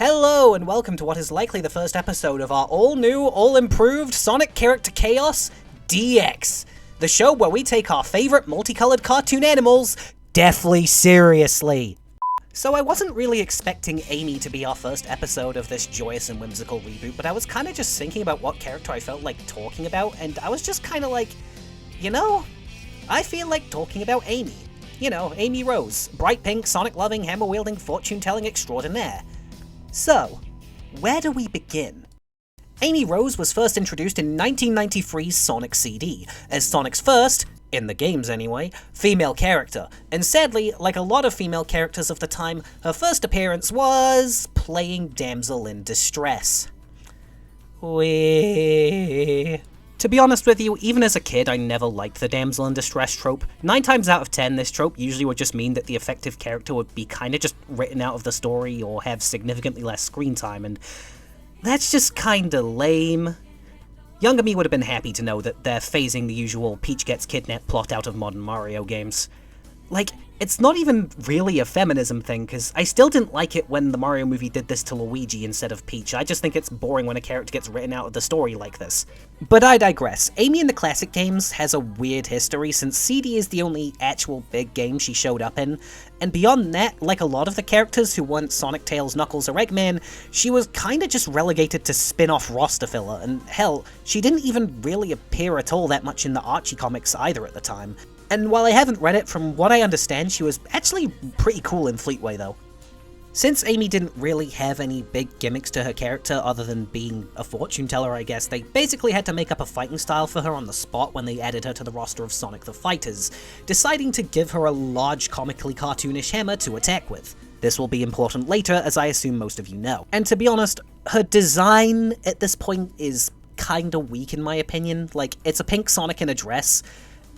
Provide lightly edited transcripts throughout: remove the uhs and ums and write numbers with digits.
Hello and welcome to what is likely the first episode of our all-new, all-improved Sonic Character Chaos DX, the show where we take our favorite multicolored cartoon animals deathly seriously. So I wasn't really expecting Amy to be our first episode of this joyous and whimsical reboot, but I was kind of just thinking about what character I felt like talking about, and I was just kind of like, you know, I feel like talking about Amy. You know, Amy Rose, bright pink, Sonic-loving, hammer-wielding, fortune-telling extraordinaire. So, where do we begin? Amy Rose was first introduced in 1993's Sonic CD, as Sonic's first, in the games anyway, female character, and sadly, like a lot of female characters of the time, her first appearance was playing damsel in distress. To be honest with you, even as a kid, I never liked the damsel in distress trope. 9 times out of 10, this trope usually would just mean that the effective character would be kinda just written out of the story or have significantly less screen time, and that's just kinda lame. Younger me would have been happy to know that they're phasing the usual Peach gets kidnapped plot out of modern Mario games. Like, it's not even really a feminism thing, because I still didn't like it when the Mario movie did this to Luigi instead of Peach. I just think it's boring when a character gets written out of the story like this. But I digress. Amy in the classic games has a weird history, since CD is the only actual big game she showed up in, and beyond that, like a lot of the characters who weren't Sonic, Tails, Knuckles, or Eggman, she was kinda just relegated to spin-off roster filler, and hell, she didn't even really appear at all that much in the Archie comics either at the time. And while I haven't read it, from what I understand, she was actually pretty cool in Fleetway though. Since Amy didn't really have any big gimmicks to her character other than being a fortune teller, I guess, they basically had to make up a fighting style for her on the spot when they added her to the roster of Sonic the Fighters, deciding to give her a large, comically cartoonish hammer to attack with. This will be important later, as I assume most of you know. And to be honest, her design at this point is kinda weak in my opinion. Like, it's a pink Sonic in a dress,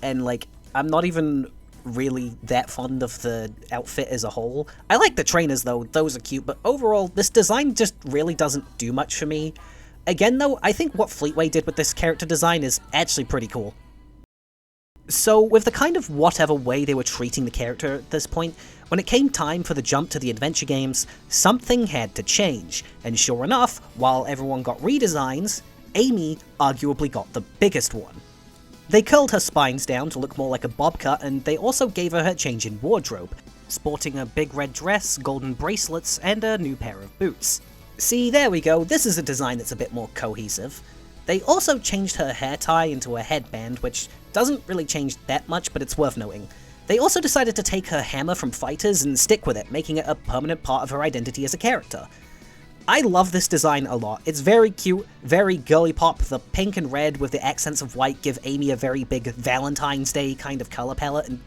and like, I'm not even really that fond of the outfit as a whole. I like the trainers though, those are cute, but overall, this design just really doesn't do much for me. Again though, I think what Fleetway did with this character design is actually pretty cool. So, with the kind of whatever way they were treating the character at this point, when it came time for the jump to the adventure games, something had to change, and sure enough, while everyone got redesigns, Amy arguably got the biggest one. They curled her spines down to look more like a bob cut, and they also gave her a change in wardrobe, sporting a big red dress, golden bracelets, and a new pair of boots. See, there we go, this is a design that's a bit more cohesive. They also changed her hair tie into a headband, which doesn't really change that much, but it's worth noting. They also decided to take her hammer from Fighters and stick with it, making it a permanent part of her identity as a character. I love this design a lot. It's very cute, very girlypop. The pink and red with the accents of white give Amy a very big Valentine's Day kind of color palette, and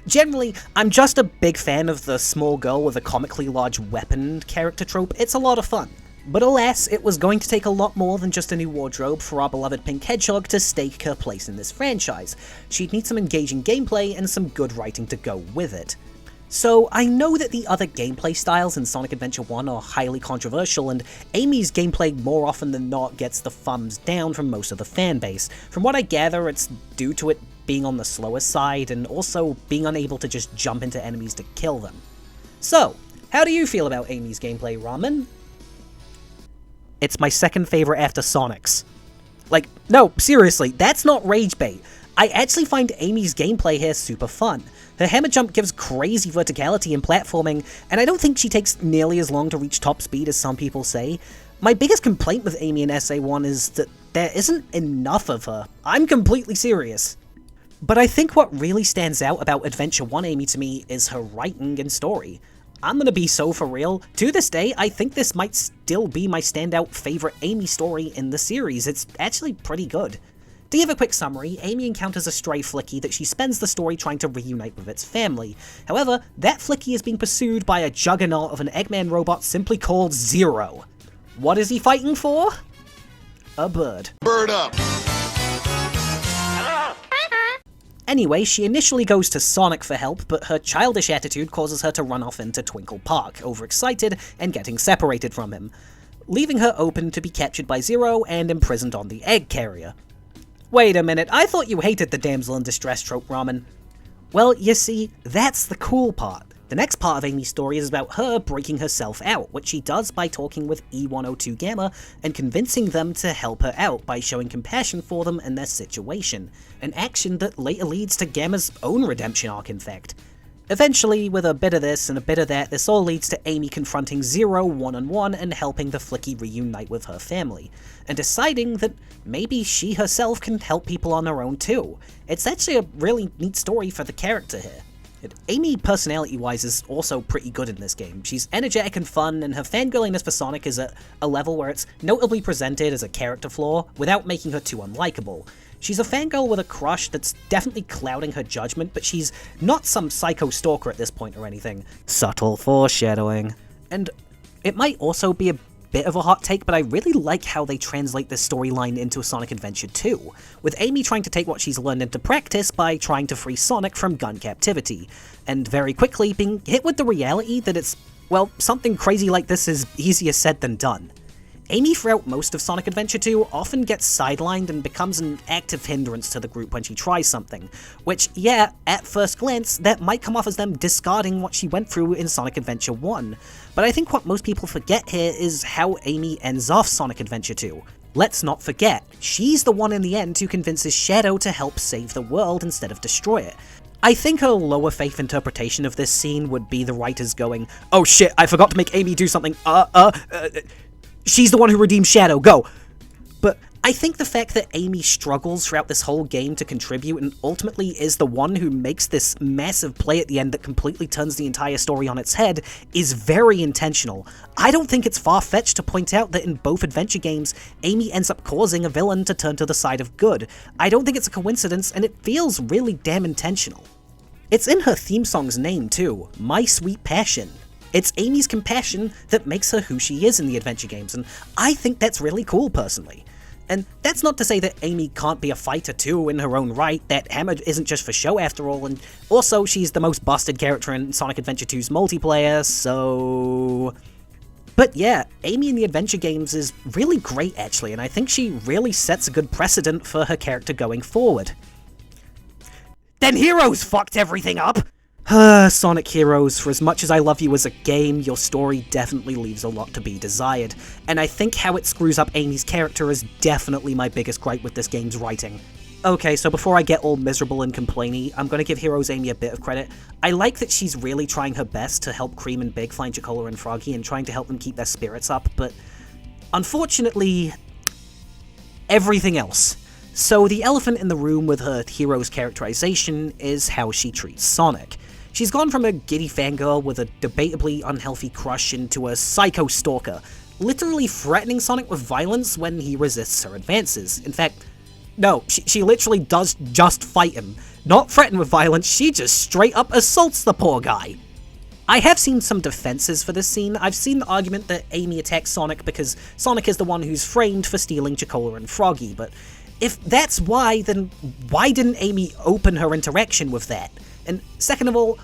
generally, I'm just a big fan of the small girl with a comically large weapon character trope. It's a lot of fun. But alas, it was going to take a lot more than just a new wardrobe for our beloved pink hedgehog to stake her place in this franchise. She'd need some engaging gameplay and some good writing to go with it. So, I know that the other gameplay styles in Sonic Adventure 1 are highly controversial, and Amy's gameplay more often than not gets the thumbs down from most of the fanbase. From what I gather, it's due to it being on the slower side, and also being unable to just jump into enemies to kill them. So, how do you feel about Amy's gameplay, Ramen? It's my second favorite after Sonic's. Like, no, seriously, that's not rage bait. I actually find Amy's gameplay here super fun. Her hammer jump gives crazy verticality and platforming, and I don't think she takes nearly as long to reach top speed as some people say. My biggest complaint with Amy in SA1 is that there isn't enough of her. I'm completely serious. But I think what really stands out about Adventure 1 Amy to me is her writing and story. I'm gonna be so for real. To this day, I think this might still be my standout favorite Amy story in the series. It's actually pretty good. To give a quick summary, Amy encounters a stray Flicky that she spends the story trying to reunite with its family. However, that Flicky is being pursued by a juggernaut of an Eggman robot simply called Zero. What is he fighting for? A bird. Bird up! Anyway, she initially goes to Sonic for help, but her childish attitude causes her to run off into Twinkle Park, overexcited and getting separated from him, leaving her open to be captured by Zero and imprisoned on the egg carrier. Wait a minute, I thought you hated the damsel in distress trope, Ramen. Well, you see, that's the cool part. The next part of Amy's story is about her breaking herself out, which she does by talking with E102 Gamma and convincing them to help her out by showing compassion for them and their situation, an action that later leads to Gamma's own redemption arc, in fact. Eventually, with a bit of this and a bit of that, this all leads to Amy confronting Zero one-on-one and helping the Flicky reunite with her family, and deciding that maybe she herself can help people on her own too. It's actually a really neat story for the character here. Amy, personality-wise, is also pretty good in this game. She's energetic and fun, and her fangirliness for Sonic is at a level where it's notably presented as a character flaw, without making her too unlikable. She's a fangirl with a crush that's definitely clouding her judgment, but she's not some psycho stalker at this point or anything. Subtle foreshadowing. And it might also be a bit of a hot take, but I really like how they translate this storyline into a Sonic Adventure 2, with Amy trying to take what she's learned into practice by trying to free Sonic from gun captivity, and very quickly being hit with the reality that it's, well, something crazy like this is easier said than done. Amy, throughout most of Sonic Adventure 2, often gets sidelined and becomes an active hindrance to the group when she tries something, which, yeah, at first glance, that might come off as them discarding what she went through in Sonic Adventure 1, but I think what most people forget here is how Amy ends off Sonic Adventure 2. Let's not forget, she's the one in the end who convinces Shadow to help save the world instead of destroy it. I think a lower faith interpretation of this scene would be the writers going, "Oh shit, I forgot to make Amy do something, she's the one who redeemed Shadow, go!" But I think the fact that Amy struggles throughout this whole game to contribute and ultimately is the one who makes this massive play at the end that completely turns the entire story on its head is very intentional. I don't think it's far-fetched to point out that in both adventure games, Amy ends up causing a villain to turn to the side of good. I don't think it's a coincidence, and it feels really damn intentional. It's in her theme song's name too, My Sweet Passion. It's Amy's compassion that makes her who she is in the adventure games, and I think that's really cool personally. And that's not to say that Amy can't be a fighter too in her own right, that Hammer isn't just for show after all, and also she's the most busted character in Sonic Adventure 2's multiplayer, so... But yeah, Amy in the adventure games is really great actually, and I think she really sets a good precedent for her character going forward. Then Heroes fucked everything up! Sonic Heroes, for as much as I love you as a game, your story definitely leaves a lot to be desired, and I think how it screws up Amy's character is definitely my biggest gripe with this game's writing. Okay, so before I get all miserable and complainy, I'm gonna give Heroes Amy a bit of credit. I like that she's really trying her best to help Cream and Big find Chocola and Froggy and trying to help them keep their spirits up, but unfortunately, everything else. So the elephant in the room with her hero's characterization is how she treats Sonic. She's gone from a giddy fangirl with a debatably unhealthy crush into a psycho stalker, literally threatening Sonic with violence when he resists her advances. In fact, no, she literally does just fight him. Not threaten with violence, she just straight up assaults the poor guy. I have seen some defenses for this scene. I've seen the argument that Amy attacks Sonic because Sonic is the one who's framed for stealing Chocola and Froggy, but if that's why, then why didn't Amy open her interaction with that? And second of all,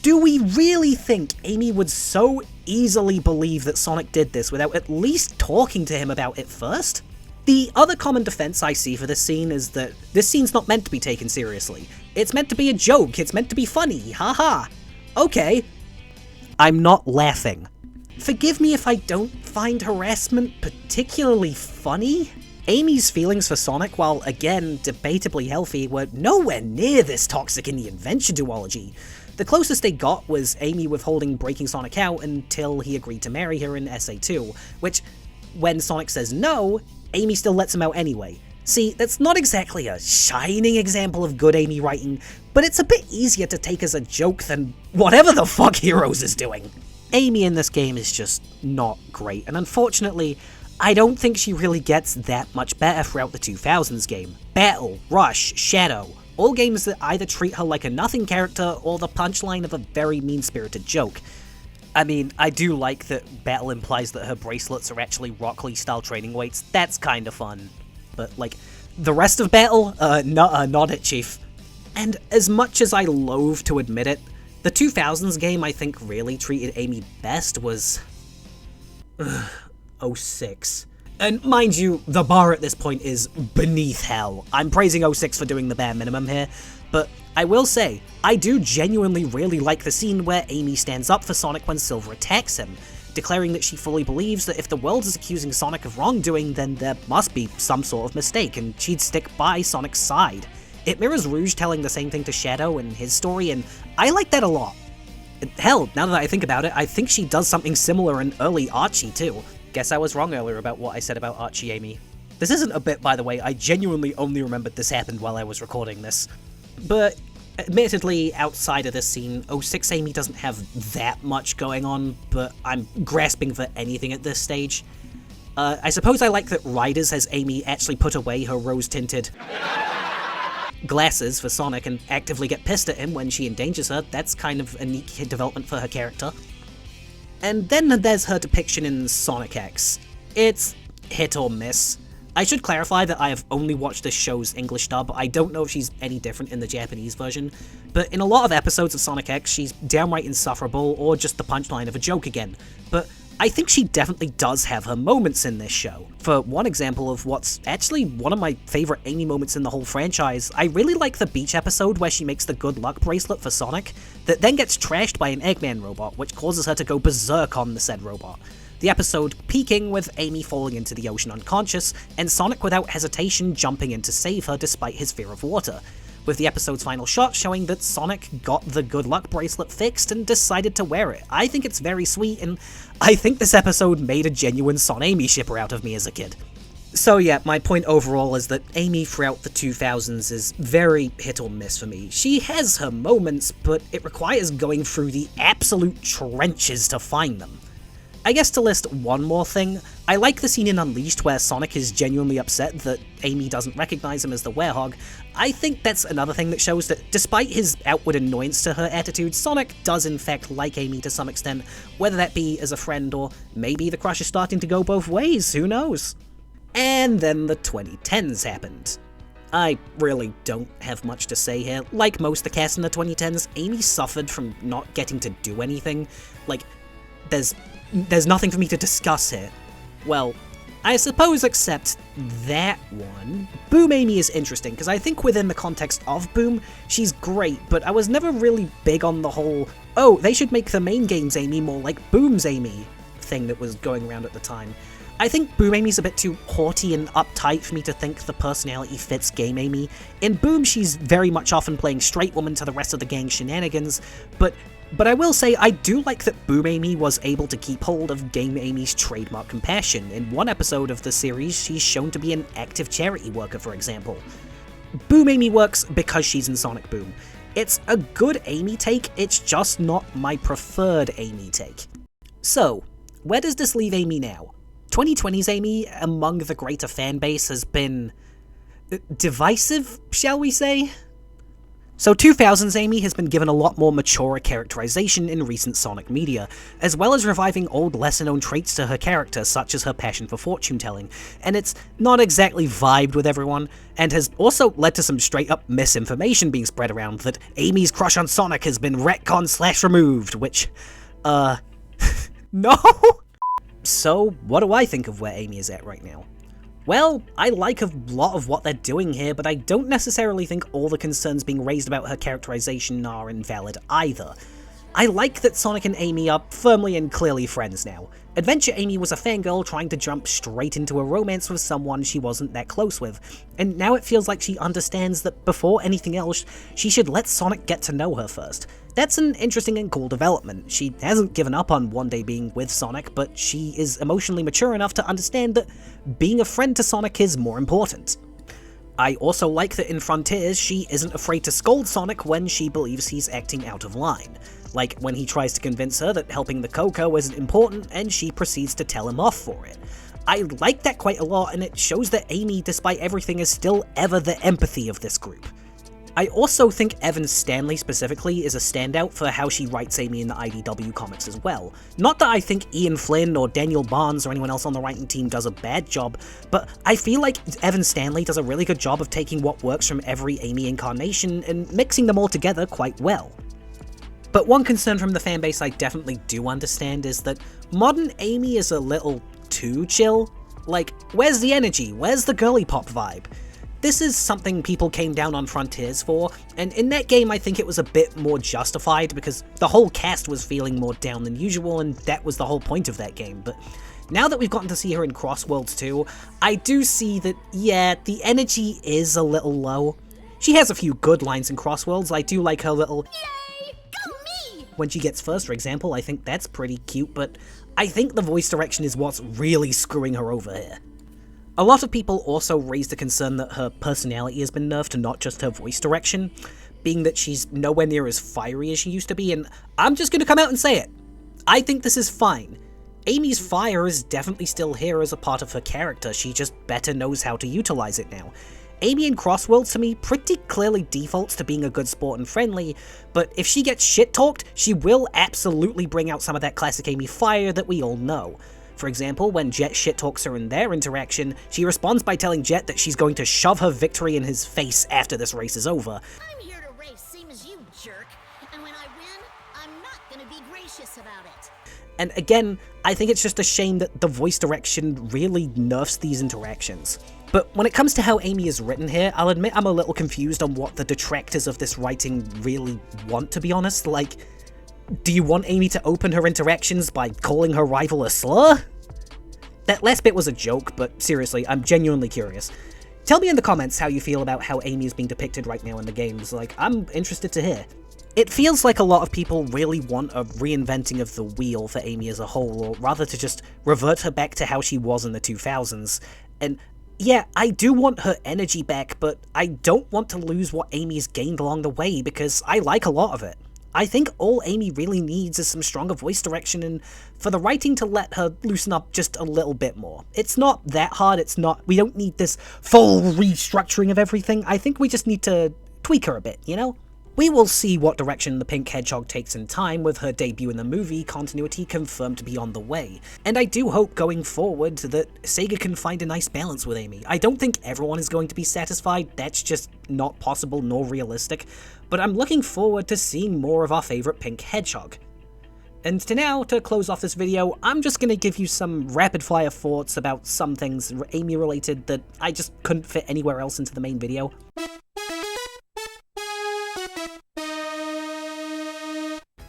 do we really think Amy would so easily believe that Sonic did this without at least talking to him about it first? The other common defense I see for this scene is that this scene's not meant to be taken seriously. It's meant to be a joke, it's meant to be funny, haha. Okay. I'm not laughing. Forgive me if I don't find harassment particularly funny. Amy's feelings for Sonic, while again debatably healthy, were nowhere near this toxic in the adventure duology. The closest they got was Amy withholding breaking Sonic out until he agreed to marry her in SA2, which, when Sonic says no, Amy still lets him out anyway. See, that's not exactly a shining example of good Amy writing, but it's a bit easier to take as a joke than whatever the fuck Heroes is doing. Amy in this game is just not great, and unfortunately, I don't think she really gets that much better throughout the 2000s game. Battle, Rush, Shadow, all games that either treat her like a nothing character or the punchline of a very mean-spirited joke. I mean, I do like that Battle implies that her bracelets are actually Rock Lee-style training weights. That's kinda fun. But, like, the rest of Battle? Not it, Chief. And as much as I loathe to admit it, the 2000s game I think really treated Amy best was... 06. And mind you, the bar at this point is beneath hell. I'm praising 06 for doing the bare minimum here, but I will say, I do genuinely really like the scene where Amy stands up for Sonic when Silver attacks him, declaring that she fully believes that if the world is accusing Sonic of wrongdoing, then there must be some sort of mistake, and she'd stick by Sonic's side. It mirrors Rouge telling the same thing to Shadow in his story, and I like that a lot. Hell, now that I think about it, I think she does something similar in early Archie too. Guess I was wrong earlier about what I said about Archie Amy. This isn't a bit, by the way, I genuinely only remembered this happened while I was recording this. But admittedly, outside of this scene, 06 Amy doesn't have that much going on, but I'm grasping for anything at this stage. I suppose I like that Riders has Amy actually put away her rose-tinted glasses for Sonic and actively get pissed at him when she endangers her. That's kind of a neat development for her character. And then there's her depiction in Sonic X. It's hit or miss. I should clarify that I have only watched this show's English dub. I don't know if she's any different in the Japanese version, but in a lot of episodes of Sonic X, she's downright insufferable or just the punchline of a joke again. But I think she definitely does have her moments in this show. For one example of what's actually one of my favorite Amy moments in the whole franchise, I really like the beach episode where she makes the good luck bracelet for Sonic, that then gets trashed by an Eggman robot, which causes her to go berserk on the said robot. The episode peaking with Amy falling into the ocean unconscious, and Sonic without hesitation jumping in to save her despite his fear of water, with the episode's final shot showing that Sonic got the good luck bracelet fixed and decided to wear it. I think it's very sweet, and I think this episode made a genuine Son-Amy shipper out of me as a kid. So yeah, my point overall is that Amy throughout the 2000s is very hit or miss for me. She has her moments, but it requires going through the absolute trenches to find them. I guess to list one more thing, I like the scene in Unleashed where Sonic is genuinely upset that Amy doesn't recognize him as the werehog. I think that's another thing that shows that despite his outward annoyance to her attitude, Sonic does in fact like Amy to some extent, whether that be as a friend or maybe the crush is starting to go both ways, who knows? And then the 2010s happened. I really don't have much to say here. Like most of the cast in the 2010s, Amy suffered from not getting to do anything. Like, there's nothing for me to discuss here. Well, I suppose except that one. Boom Amy is interesting, because I think within the context of Boom, she's great, but I was never really big on the whole, oh, they should make the main games Amy more like Boom's Amy thing that was going around at the time. I think Boom Amy's a bit too haughty and uptight for me to think the personality fits Game Amy. In Boom, she's very much often playing straight woman to the rest of the gang's shenanigans, but I will say I do like that Boom Amy was able to keep hold of Game Amy's trademark compassion. In one episode of the series, she's shown to be an active charity worker, for example. Boom Amy works because she's in Sonic Boom. It's a good Amy take, it's just not my preferred Amy take. So, where does this leave Amy now? 2020's Amy, among the greater fanbase, has been divisive, shall we say? So 2000's Amy has been given a lot more mature characterization in recent Sonic media, as well as reviving old lesser-known traits to her character, such as her passion for fortune-telling, and it's not exactly vibed with everyone, and has also led to some straight-up misinformation being spread around that Amy's crush on Sonic has been retconned/removed, which, no? So, what do I think of where Amy is at right now? Well, I like a lot of what they're doing here, but I don't necessarily think all the concerns being raised about her characterization are invalid either. I like that Sonic and Amy are firmly and clearly friends now. Adventure Amy was a fangirl trying to jump straight into a romance with someone she wasn't that close with, and now it feels like she understands that before anything else, she should let Sonic get to know her first. That's an interesting and cool development. She hasn't given up on one day being with Sonic, but she is emotionally mature enough to understand that being a friend to Sonic is more important. I also like that in Frontiers, she isn't afraid to scold Sonic when she believes he's acting out of line. Like when he tries to convince her that helping the Coco isn't important and she proceeds to tell him off for it. I like that quite a lot, and it shows that Amy, despite everything, is still ever the empathy of this group. I also think Evan Stanley specifically is a standout for how she writes Amy in the IDW comics as well. Not that I think Ian Flynn or Daniel Barnes or anyone else on the writing team does a bad job, but I feel like Evan Stanley does a really good job of taking what works from every Amy incarnation and mixing them all together quite well. But one concern from the fanbase I definitely do understand is that modern Amy is a little too chill. Like, where's the energy? Where's the girly pop vibe? This is something people came down on Frontiers for, and in that game I think it was a bit more justified because the whole cast was feeling more down than usual, and that was the whole point of that game. But now that we've gotten to see her in Crossworlds 2, I do see that, yeah, the energy is a little low. She has a few good lines in Crossworlds. I do like her little "Yay, go me!" when she gets first, for example. I think that's pretty cute, but I think the voice direction is what's really screwing her over here. A lot of people also raised the concern that her personality has been nerfed, not just her voice direction, being that she's nowhere near as fiery as she used to be, and I'm just gonna come out and say it. I think this is fine. Amy's fire is definitely still here as a part of her character, she just better knows how to utilize it now. Amy in Crossworlds to me pretty clearly defaults to being a good sport and friendly, but if she gets shit-talked, she will absolutely bring out some of that classic Amy fire that we all know. For example, when Jet shit-talks her in their interaction, she responds by telling Jet that she's going to shove her victory in his face after this race is over. I'm here to race, same as you, jerk, and when I win, I'm not gonna be gracious about it. And again, I think it's just a shame that the voice direction really nerfs these interactions. But when it comes to how Amy is written here, I'll admit I'm a little confused on what the detractors of this writing really want, to be honest. Like, do you want Amy to open her interactions by calling her rival a slur? That last bit was a joke, but seriously, I'm genuinely curious. Tell me in the comments how you feel about how Amy is being depicted right now in the games, like, I'm interested to hear. It feels like a lot of people really want a reinventing of the wheel for Amy as a whole, or rather to just revert her back to how she was in the 2000s. And yeah, I do want her energy back, but I don't want to lose what Amy's gained along the way because I like a lot of it. I think all Amy really needs is some stronger voice direction and for the writing to let her loosen up just a little bit more. It's not that hard, we don't need this full restructuring of everything, I think we just need to tweak her a bit, you know? We will see what direction the pink hedgehog takes in time with her debut in the movie continuity confirmed to be on the way, and I do hope going forward that Sega can find a nice balance with Amy. I don't think everyone is going to be satisfied, that's just not possible nor realistic, but I'm looking forward to seeing more of our favourite pink hedgehog. And to close off this video, I'm just gonna give you some rapid fire thoughts about some things Amy related that I just couldn't fit anywhere else into the main video.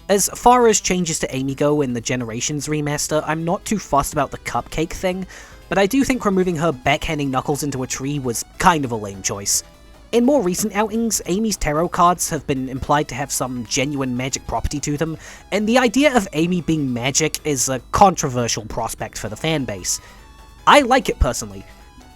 As far as changes to Amy go in the Generations remaster, I'm not too fussed about the cupcake thing, but I do think removing her backhanding Knuckles into a tree was kind of a lame choice. In more recent outings, Amy's tarot cards have been implied to have some genuine magic property to them, and the idea of Amy being magic is a controversial prospect for the fanbase. I like it personally.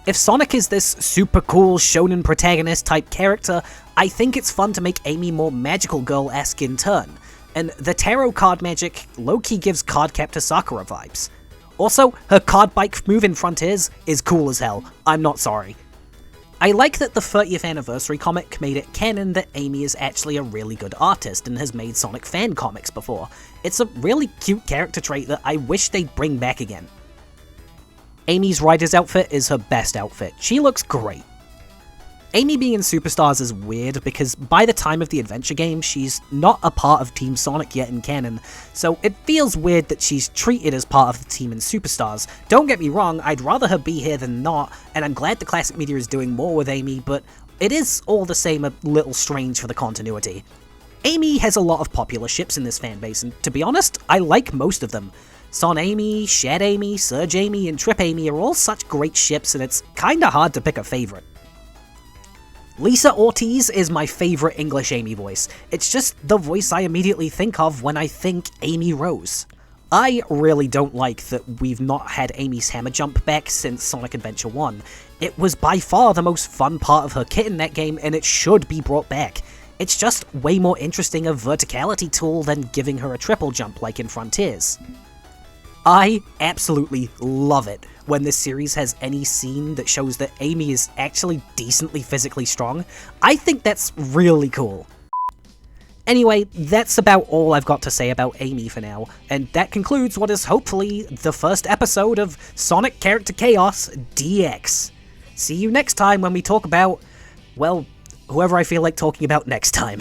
If Sonic is this super cool shonen protagonist type character, I think it's fun to make Amy more magical girl-esque in turn. And the tarot card magic low-key gives Card Captor Sakura vibes. Also, her card bike move in Frontiers is cool as hell, I'm not sorry. I like that the 30th anniversary comic made it canon that Amy is actually a really good artist and has made Sonic fan comics before. It's a really cute character trait that I wish they'd bring back again. Amy's Rider's outfit is her best outfit, she looks great. Amy being in Superstars is weird because by the time of the adventure game, she's not a part of Team Sonic yet in canon, so it feels weird that she's treated as part of the team in Superstars. Don't get me wrong, I'd rather her be here than not, and I'm glad the classic media is doing more with Amy, but it is all the same a little strange for the continuity. Amy has a lot of popular ships in this fanbase, and to be honest, I like most of them. Son Amy, Shed Amy, Surge Amy, and Trip Amy are all such great ships, and it's kinda hard to pick a favorite. Lisa Ortiz is my favorite English Amy voice. It's just the voice I immediately think of when I think Amy Rose. I really don't like that we've not had Amy's hammer jump back since Sonic Adventure 1. It was by far the most fun part of her kit in that game, and it should be brought back. It's just way more interesting a verticality tool than giving her a triple jump like in Frontiers. I absolutely love it when this series has any scene that shows that Amy is actually decently physically strong. I think that's really cool. Anyway, that's about all I've got to say about Amy for now, and that concludes what is hopefully the first episode of Sonic Character Chaos DX. See you next time when we talk about, well, whoever I feel like talking about next time.